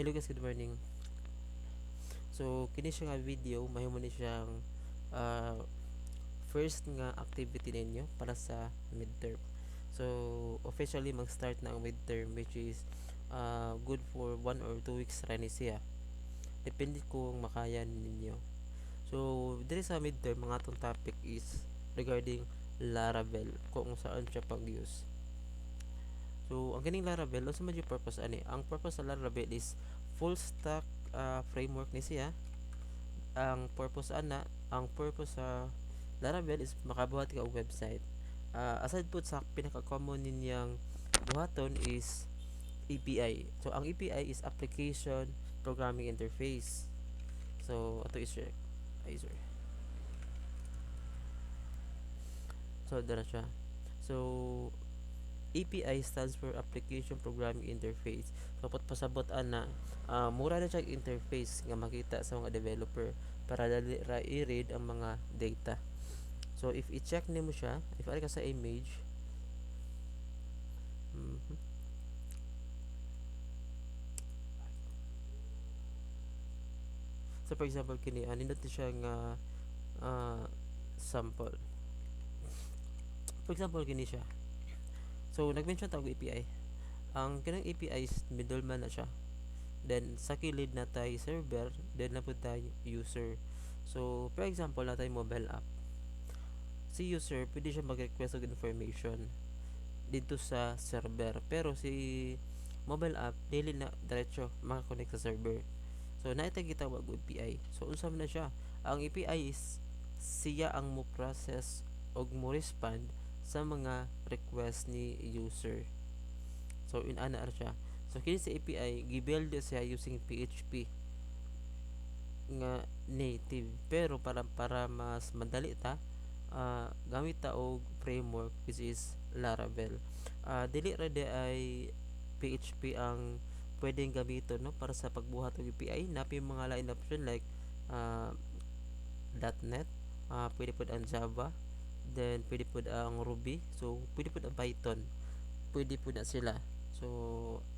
Hello guys, good morning. So kini siya nga video, mahimo ni siyang uh, first nga activity ninyo para sa midterm. So officially mag-start na ang midterm, which is good for 1 or 2 weeks ra ni siya. Depende kung makaya ninyo. So diri sa midterm, mga atong topic is regarding Laravel, kung saan siya pag-use. So ang kining Laravel, also man yung purpose ani. Ang purpose sa Laravel is full stack framework ni siya. Ang purpose sa Laravel is makabuhat ka og website. Aside po sa pinaka-common ninyang buhaton is API. So ang API is application programming interface. So ato is sorry. So dara siya. So API stands for Application Programming Interface. So pasabot ana, mura na siya interface nga makita sa mga developer para dali ra i-read ang mga data. So if i-check nimo siya, if ari ka sa image, mhm. So for example kini nindot siya nga uh, sample. For example kini siya. So nag-mention ta og API. Ang kanang API is middleman na siya. Then sa kilid na tay server, then na pud tay user. So for example na tay mobile app. Si user pwede siya mag-request og information dito sa server, pero si mobile app dili na diretso maka-connect sa server. So naitay gitawag og API. So unsa man na siya? Ang API is siya ang mo process og mo respond sa mga request ni user. So in ana siya. So kini sa API gibuild siya using PHP nga native, pero para mas madali ta, gamit ta og framework which is Laravel. Dili ra di ay PHP ang pwedeng gamiton no para sa pagbuhat og API. Napi mga lain option like uh, .NET, pwede pod ang Java, then pwede pod ang Ruby, so pwede pod ang Python, pwede pod na sila. So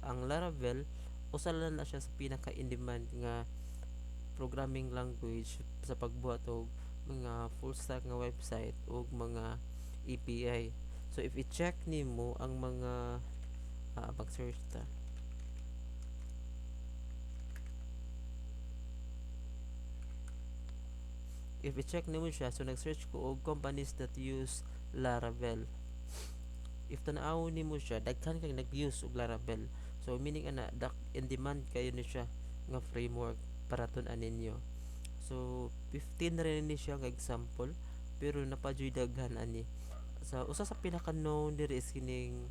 ang Laravel usa na siya sa pinaka in demand nga programming language sa pagbuhat og mga full stack nga website ug mga API. So if i-check nimo ang mga pag-search ta. If i-check nimo siya, so nag-search ko og companies that use Laravel. If tan-aw nimo siya, daghan kay nag-use og Laravel. So meaning ana in demand kayo ni siya nga framework para tun-an ninyo. So 15 na rin ni siya nga example, pero napadyoy daghan ani. Sa usa sa pinaka known diri is kining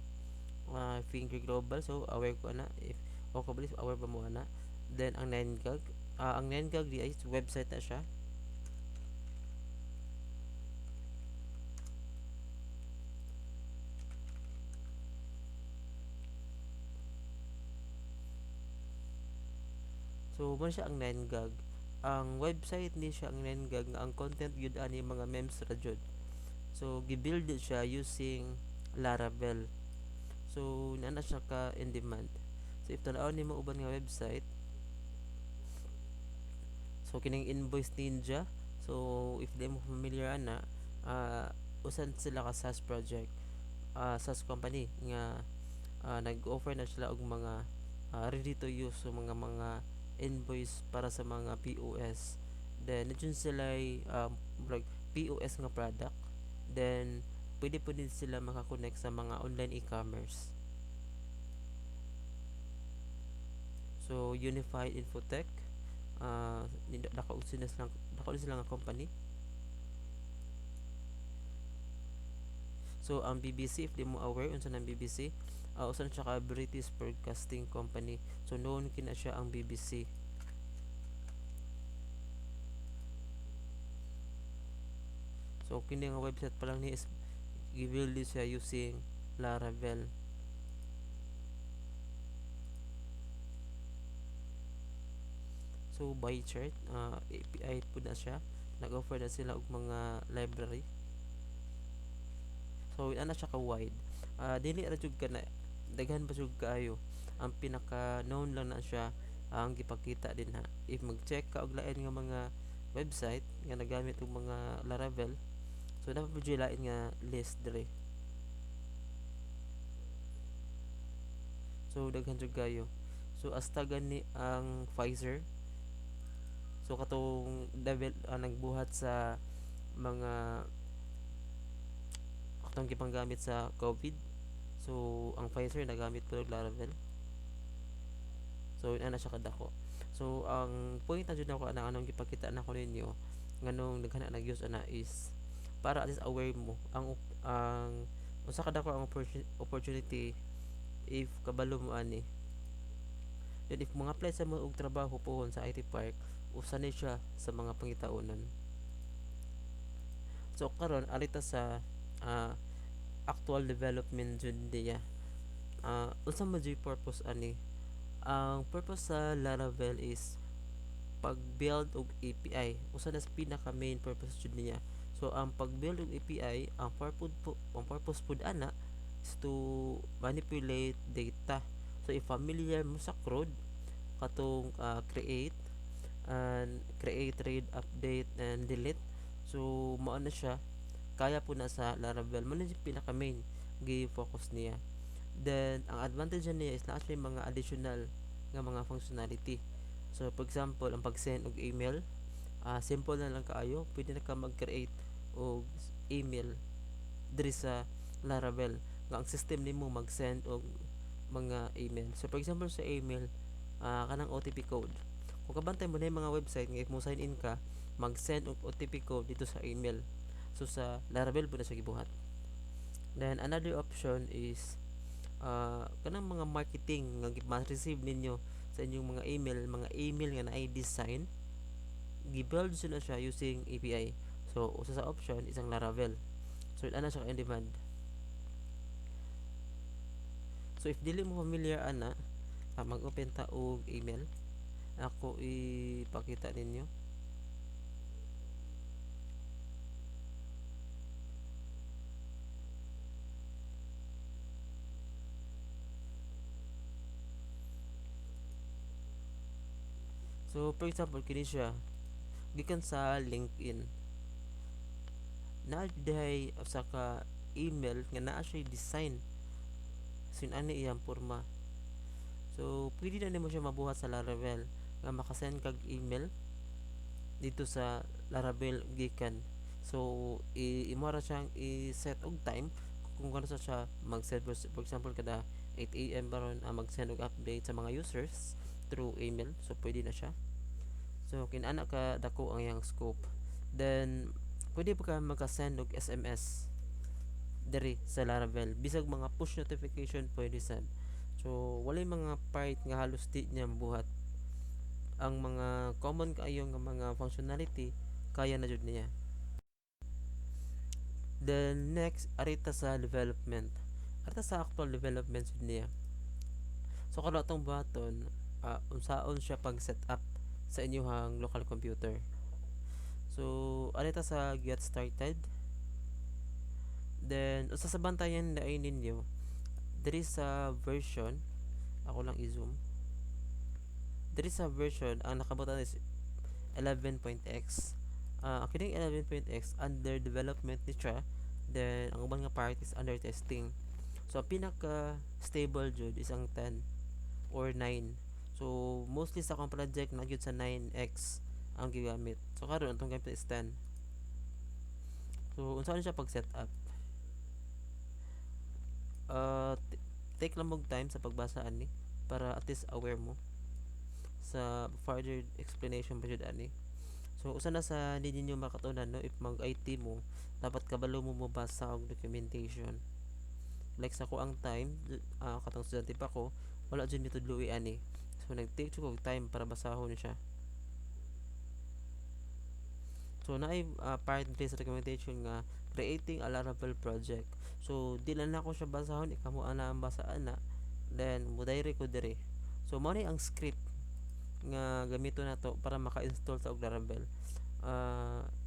Finger Global. So aware ko ana, if o ko believe aware ba mo ana. Then ang 9gag, ang 9gag di ay website na siya. So mo siya ang 9gag. Ang website ni siya ang 9gag nga ang content gyud ani mga memes ra jud. So gibuild siya using Laravel. So naa siya ka in demand. So if tan-aw nimo uban nga website, so kining Invoice Ninja, so if di mo familiar ana, usan sila ka SaaS project, SaaS company nga nag-offer na sila og mga ready to use, so mga invoice para sa mga POS. Then dun sila like POS nga product. Then pwede po din sila makakonect sa mga online e-commerce. So Unified Infotech, dako sila nga company. So ang BBC, if di mo aware unsa nang BBC, usa na siya ka British Broadcasting Company. So known kina siya ang BBC. So kini nga website pa lang ni is gibuild siya using Laravel. So by chart, API po na siya. Nag-offer na sila og mga library. So ana siya ka wide. Dili ra jud ka na daghan pa jud kaayo. Ang pinaka known lang na siya ang gipakita din ha. If mag-check ka og lain nga mga website nga nagamit og mga Laravel, so dapat po lain nga list dire. So daghan jud kayo. So hasta gani ang Pfizer, so katong nagbuhat sa mga katong gipanggamit sa COVID. So ang Pfizer nagamit po og Laravel. So ana siya kadako. So ang point na jud nako ana anong gipakita nako ninyo nganong daghana nag-use ana is para at least aware mo ang usa kadako ang opportunity if kabalo mo ani. Then if mga apply sa mo og trabaho pohon sa IT Park, usa ni siya sa mga pangitaunan. So karon alita sa actual development jud diya. Unsa man jud purpose ani? Ang purpose sa Laravel is pag-build og API. Usa na sa pinaka main purpose jud niya. So ang pag-build og API, ang purpose pud ana is to manipulate data. So if familiar mo sa CRUD, katong create, read, update and delete. So mao na siya kaya po na sa Laravel. Mo na yung pinaka main gi-focus niya. Then ang advantage niya is na actually mga additional nga mga functionality. So for example, ang pag-send og email, simple na lang kaayo, pwede na ka mag-create og email diri sa Laravel. Nga ang system nimo mag-send og mga email. So for example sa email, kanang OTP code. Kung kabantay mo na yung mga website nga if mo sign in ka, mag-send og OTP code dito sa email. So sa Laravel po na siya gibuhat. Then another option is kanang mga marketing nga ma-receive ninyo sa inyong mga email nga naay design, gi-build sila siya using API. So usa sa option isang Laravel. So ana siya in demand. So if dili mo familiar ana, mag-open ta og email. Ako ipakita ninyo. So for example kini siya gikan sa LinkedIn. Na dihay usa ka email nga naa siya design sin ani iyang porma. So pwede na nimo siya mabuhat sa Laravel nga makasend kag email dito sa Laravel gikan. So imo ra siyang i-set og time kung kano siya mag-send for example kada 8 AM baron mag-send og update sa mga users through email. So pwede na siya. So kinana ka dako ang iyang scope. Then pwede pa ka magka-send og SMS diri sa Laravel. Bisag mga push notification pwede sad. So walay mga part nga halos di niya buhat. Ang mga common kaayo nga mga functionality kaya na jud niya. Then next arita sa development. Arita sa actual development jud niya. So kada atong button, unsaon siya pag setup sa inyong local computer. So arita sa get started. Then usa sa bantayan na ninyo diri sa version, ako lang i-zoom. Diri sa version ang nakabutan is 11.x. Kining 11.x under development ni siya. Then ang ubang nga part is under testing. So ang pinaka stable jud is ang 10 or 9. So mostly sa akong project na gyud sa 9x ang gigamit. So karon atong gamit is 10. So unsa siya pag setup? Take lang mong time sa pagbasa ani para at least aware mo sa further explanation pa jud ani. So usa na sa ninyo makatunan no if mag IT mo dapat kabalo mo mabasa og documentation. Like sa ko ang time katong estudyante pa ko wala jud mi tudloy ani. So nag-take ko time para basahon siya. So naay part din sa documentation nga creating a Laravel project. So di lang nako siya basahon ikamo ana ang basaan na then mo direct ko dire. So mao ni ang script nga gamito nato para maka-install sa og Laravel.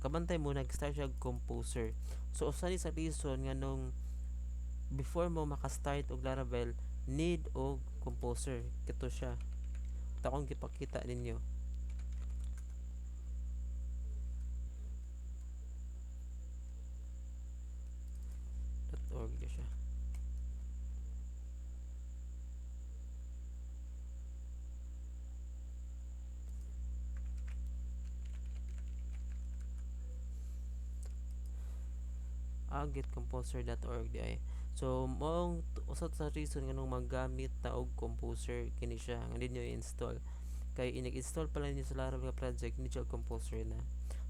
Kabantay mo nag-start siya composer. So usa ni sa reason nga nung before mo maka-start og Laravel need og composer kito siya. project akong gipakita ninyo. .org na siya. getcomposer.org di ay. So moong usat sa reason nganong maggamit ta og composer kini siya nga ninyo i-install kay inig-install pala ninyo sa Laravel nga project ni siya composer na.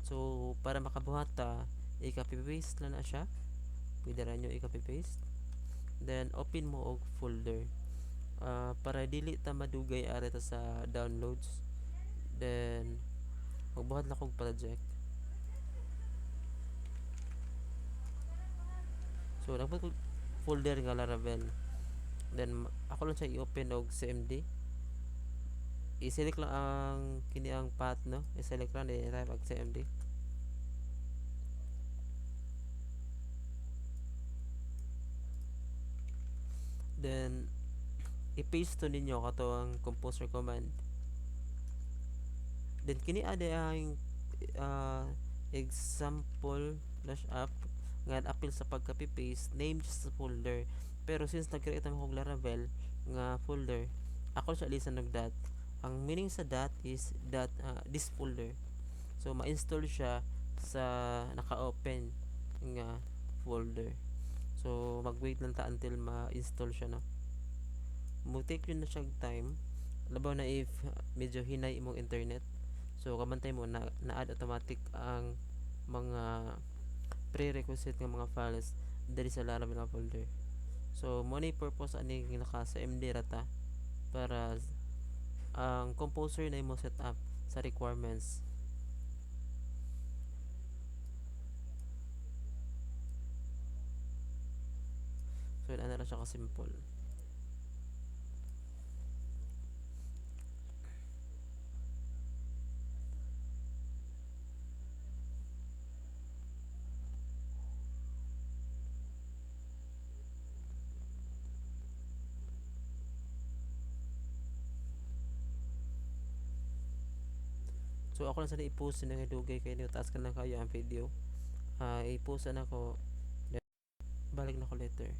So para makabuhat ta i-copy paste lang na siya, pwede ra nyo i-copy paste, then open mo og folder para dili ta madugay ari ta sa downloads, then magbuhat na kog project. So dapat ko folder nga Laravel, then ako lang siya i-open og cmd, i-select lang ang kini ang path no, i-select lang then i-type ang cmd, then i-paste to ninyo kato ang composer command, then kini ade ang example dash app nga apil sa pag-copy paste name just sa folder, pero since nag-create ang kog Laravel nga folder, ako siya lisan og dot. Ang meaning sa dot is that this folder, so ma-install siya sa naka-open nga folder. So mag-wait lang ta until ma-install siya no. Mo-take yun na siya time, labaw na if medyo hinay imong internet. So kabantay mo na-add automatic ang mga prerequisite nga mga files diri sa Laravel nga folder. So mo ni purpose ani naka sa MD rata para ang composer na imo set up sa requirements. So ana ra siya ka simple. So ako lang sana i-post na nga dugay kay ni taas ka lang kayo ang video. I-post na ko, balik na ko later.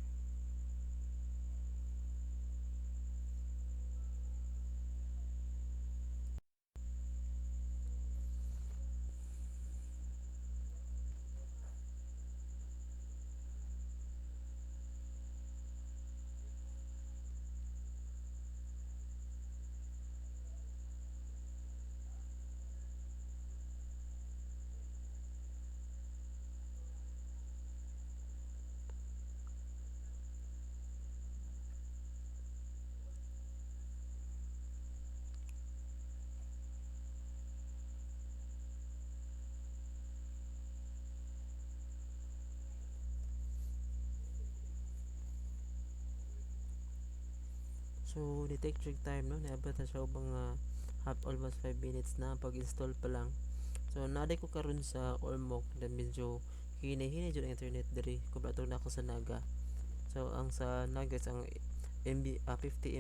So detect check time no, naabot na siya mga half almost 5 minutes na pag-install pa lang. So naday ko karon sa Ormoc, then medyo hinay-hinay jud ang internet diri kumpleto na ako sa Naga. So ang sa Naga ang 50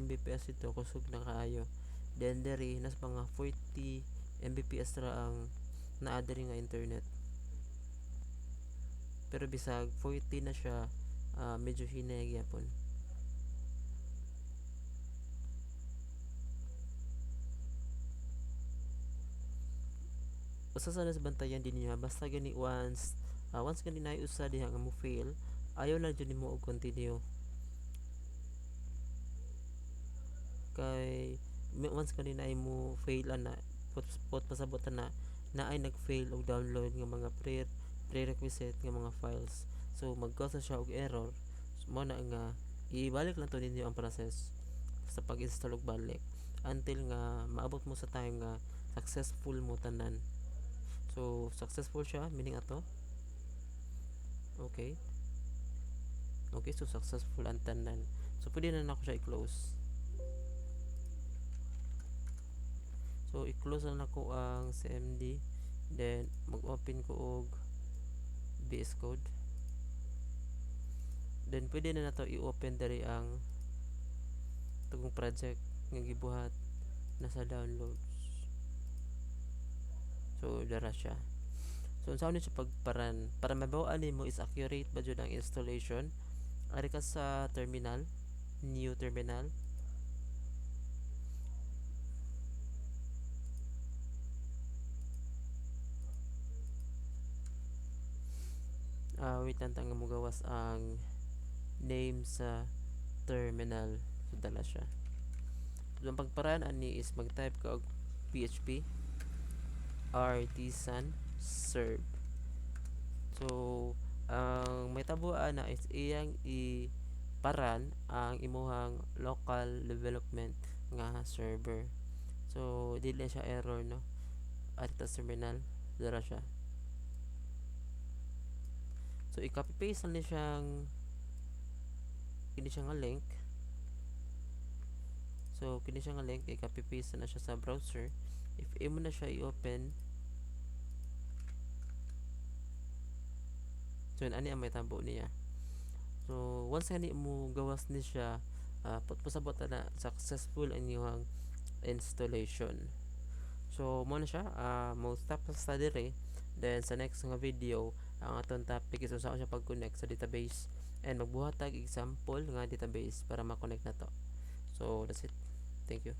Mbps ito kusog na kaayo. Then diri nas mga 40 Mbps ra ang naa diri nga internet. Pero bisag 40 na siya, medyo hinay gyapon. Usa sa bantayan din niya basta gani once gani na usa diha nga mo fail, ayaw lang jud nimo og continue. Kay once gani na mo fail ana pot pasabot na ay nag-fail og download nga mga prerequisite nga mga files. So mag-cause siya og error. So, mo na nga ibalik lang to ninyo ang process sa pag-install og balik until nga maabot mo sa time nga successful mo tanan. So successful siya meaning ato. Okay. Okay, so successful ang tanan. So pwede na nako siya i-close. So i-close na nako ang CMD, then mag-open ko og VS Code. Then pwede na nato i-open diri ang tugong project nga gibuhat nasa downloads. So dara siya. So unsa ni siya pagparan para mabaw-an nimo is accurate ba jud ang installation. Ari ka sa terminal, new terminal. Wait lang tanga mo gawas ang name sa terminal. So dala siya. So ang pagparaan ani is mag-type ka og PHP artisan serve. So ang may tabuan na is iyang paran ang imuhang local development nga server. So dili siya error no. At terminal dara siya. So i-copy paste lang ni siyang kini siya nga link. So kini siya nga link i-copy paste na siya sa browser. If imo na siya i-open, so ani ang may tabo niya. So once nga mo gawas ni siya, pasabot na successful ang iyong installation. So mo na siya, mo stop sa dire. Then sa next nga video, ang aton topic is usa siya pag-connect sa database and magbuhat tag example nga database para ma-connect na to. So that's it. Thank you.